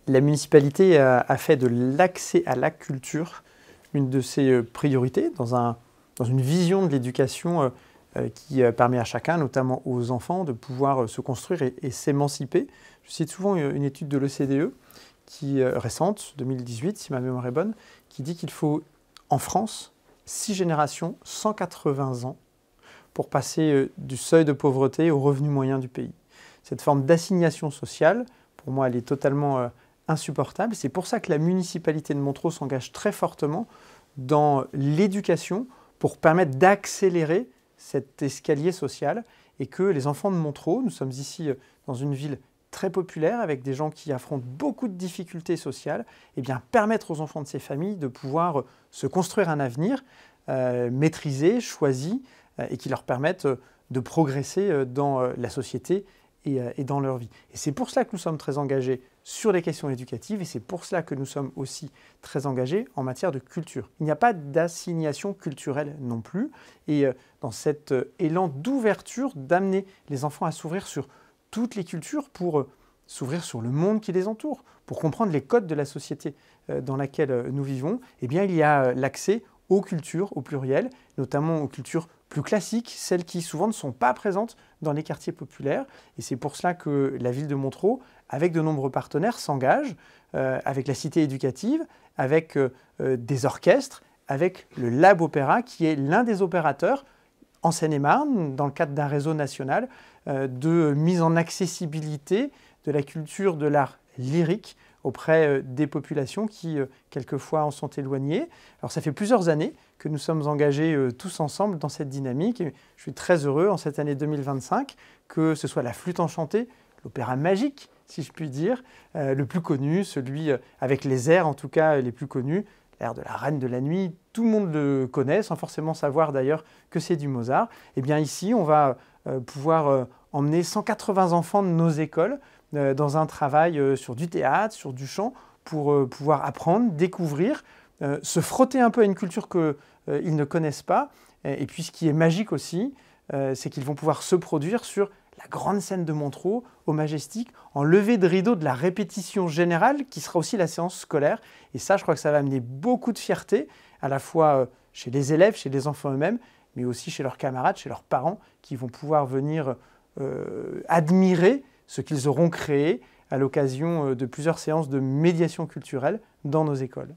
La municipalité a fait de l'accès à la culture une de ses priorités dans une vision de l'éducation qui permet à chacun, notamment aux enfants, de pouvoir se construire et s'émanciper. Je cite souvent une étude de l'OCDE qui est récente, 2018 si ma mémoire est bonne, qui dit qu'il faut en France 6 générations, 180 ans, pour passer du seuil de pauvreté au revenu moyen du pays. Cette forme d'assignation sociale, pour moi, elle est totalement insupportable. C'est pour ça que la municipalité de Montereau s'engage très fortement dans l'éducation pour permettre d'accélérer cet escalier social et que les enfants de Montereau, nous sommes ici dans une ville très populaire avec des gens qui affrontent beaucoup de difficultés sociales, et bien permettre aux enfants de ces familles de pouvoir se construire un avenir maîtrisé, choisi et qui leur permettent de progresser dans la société et dans leur vie. Et c'est pour cela que nous sommes très engagés sur les questions éducatives et c'est pour cela que nous sommes aussi très engagés en matière de culture. Il n'y a pas d'assignation culturelle non plus et dans cet élan d'ouverture, d'amener les enfants à s'ouvrir sur toutes les cultures pour s'ouvrir sur le monde qui les entoure, pour comprendre les codes de la société dans laquelle nous vivons, eh bien, il y a l'accès aux cultures au pluriel, notamment aux cultures plus classiques, celles qui souvent ne sont pas présentes dans les quartiers populaires. Et c'est pour cela que la ville de Montereau, avec de nombreux partenaires, s'engage avec la cité éducative, avec des orchestres, avec le Lab Opéra, qui est l'un des opérateurs en Seine-et-Marne, dans le cadre d'un réseau national de mise en accessibilité de la culture de l'art lyrique auprès des populations qui, quelquefois, en sont éloignées. Alors, ça fait plusieurs années que nous sommes engagés tous ensemble dans cette dynamique. Et je suis très heureux, en cette année 2025, que ce soit la Flûte enchantée, l'opéra magique, si je puis dire, le plus connu, celui avec les airs, en tout cas, les plus connus, l'air de la Reine de la Nuit, tout le monde le connaît, sans forcément savoir d'ailleurs que c'est du Mozart. Et bien ici, on va pouvoir emmener 180 enfants de nos écoles dans un travail sur du théâtre, sur du chant, pour pouvoir apprendre, découvrir, se frotter un peu à une culture qu'ils ne connaissent pas. Et puis ce qui est magique aussi, c'est qu'ils vont pouvoir se produire sur la grande scène de Montereau, au Majestic, en levée de rideau de la répétition générale, qui sera aussi la séance scolaire. Et ça, je crois que ça va amener beaucoup de fierté, à la fois chez les élèves, chez les enfants eux-mêmes, mais aussi chez leurs camarades, chez leurs parents, qui vont pouvoir venir admirer ce qu'ils auront créé à l'occasion de plusieurs séances de médiation culturelle dans nos écoles.